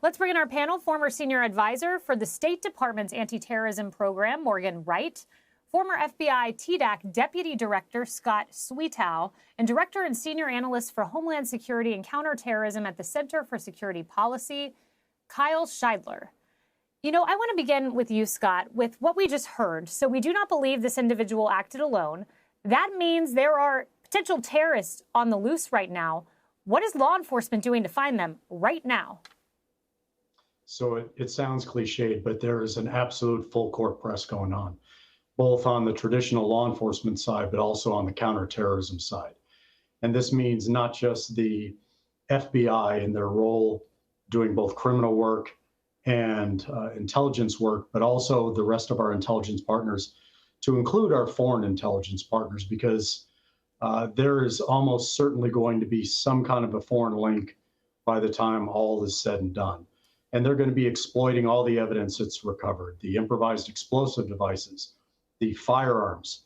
Let's bring in our panel, former senior advisor for the State Department's anti-terrorism program, Morgan Wright, former FBI TDAC Deputy Director Scott Sweetow, and Director and Senior Analyst for Homeland Security and Counterterrorism at the Center for Security Policy, Kyle Shideler. You know, I want to begin with you, Scott, with what we just heard. So we do not believe this individual acted alone. That means there are potential terrorists on the loose right now. What is law enforcement doing to find them right now? So it sounds cliched, but there is an absolute full court press going on, both on the traditional law enforcement side, but also on the counterterrorism side. And this means not just the FBI in their role doing both criminal work and intelligence work, but also the rest of our intelligence partners, to include our foreign intelligence partners, because there is almost certainly going to be some kind of a foreign link by the time all is said and done. And they're going to be exploiting all the evidence that's recovered, the improvised explosive devices, the firearms,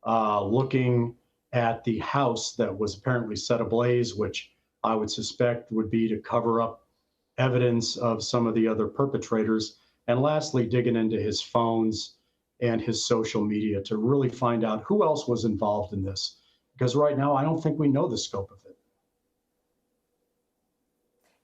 looking at the house that was apparently set ablaze, which I would suspect would be to cover up evidence of some of the other perpetrators. And lastly, digging into his phones and his social media to really find out who else was involved in this. Because right now, I don't think we know the scope of it.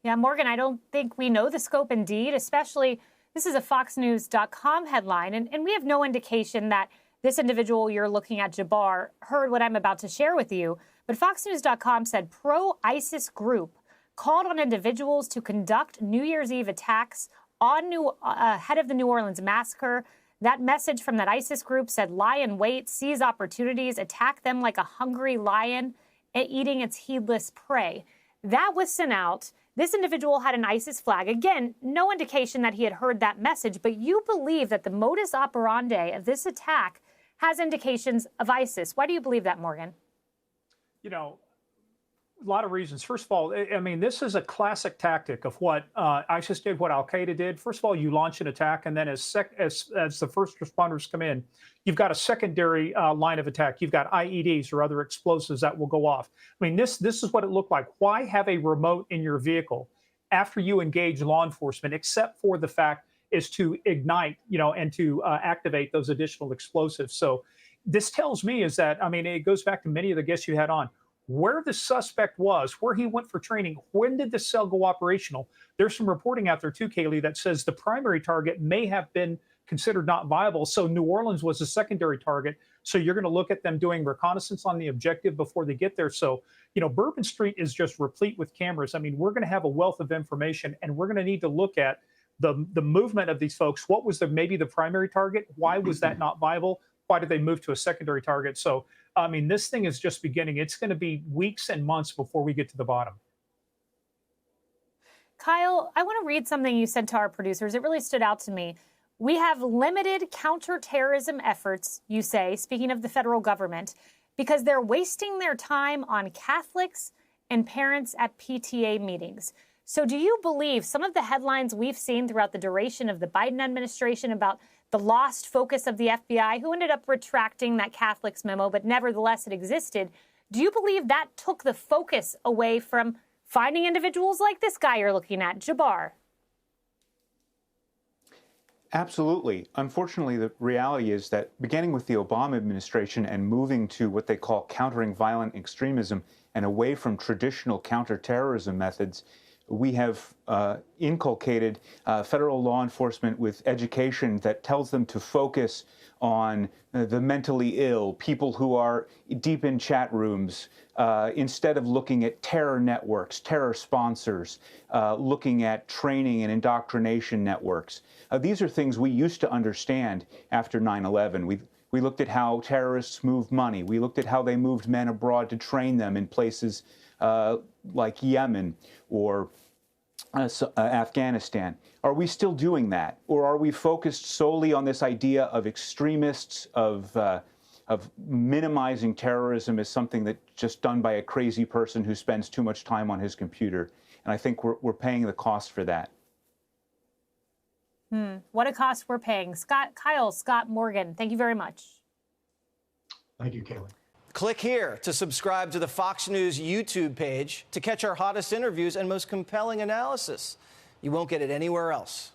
Yeah, Morgan, I don't think we know the scope indeed, especially this is a FoxNews.com headline, and we have no indication that this individual you're looking at, Jabbar, heard what I'm about to share with you. But FoxNews.com said pro-ISIS group called on individuals to conduct New Year's Eve attacks on ahead of the New Orleans massacre. That message from that ISIS group said, lie in wait, seize opportunities, attack them like a hungry lion, eating its heedless prey. That was sent out. This individual had an ISIS flag. Again, no indication that he had heard that message, but you believe that the modus operandi of this attack has indications of ISIS. Why do you believe that, Morgan? You know, a lot of reasons. First of all, I mean, this is a classic tactic of what ISIS did, what Al-Qaeda did. First of all, you launch an attack, and then as the first responders come in, you've got a secondary line of attack. You've got IEDs or other explosives that will go off. I mean, this is what it looked like. Why have a remote in your vehicle after you engage law enforcement, except for the fact is to ignite, you know, and to activate those additional explosives. So this tells me is that, I mean, it goes back to many of the guests you had on, where the suspect was, where he went for training, when did the cell go operational? There's some reporting out there too, Kaylee, that says the primary target may have been considered not viable. So New Orleans was a secondary target. So you're going to look at them doing reconnaissance on the objective before they get there. So, you know, Bourbon Street is just replete with cameras. I mean, we're going to have a wealth of information, and we're going to need to look at the movement of these folks. What was maybe the primary target? Why was that not viable? Why did they move to a secondary target? So, I mean, this thing is just beginning. It's going to be weeks and months before we get to the bottom. Kyle, I want to read something you said to our producers. It really stood out to me. We have limited counterterrorism efforts, you say, speaking of the federal government, because they're wasting their time on Catholics and parents at PTA meetings. So do you believe some of the headlines we've seen throughout the duration of the Biden administration about the lost focus of the FBI, who ended up retracting that Catholics memo, but nevertheless it existed, do you believe that took the focus away from finding individuals like this guy you're looking at, Jabbar? Absolutely. Unfortunately, the reality is that beginning with the Obama administration and moving to what they call countering violent extremism and away from traditional counterterrorism methods, we have inculcated federal law enforcement with education that tells them to focus on the mentally ill, people who are deep in chat rooms, instead of looking at terror networks, terror sponsors, looking at training and indoctrination networks. These are things we used to understand after 9/11. We looked at how terrorists moved money. We looked at how they moved men abroad to train them in places like Yemen or Afghanistan. Are we still doing that? Or are we focused solely on this idea of extremists, of minimizing terrorism as something that's just done by a crazy person who spends too much time on his computer? And I think we're paying the cost for that. What a cost we're paying. Kyle, Scott, Morgan, thank you very much. Thank you, Kaylee. Click here to subscribe to the Fox News YouTube page to catch our hottest interviews and most compelling analysis. You won't get it anywhere else.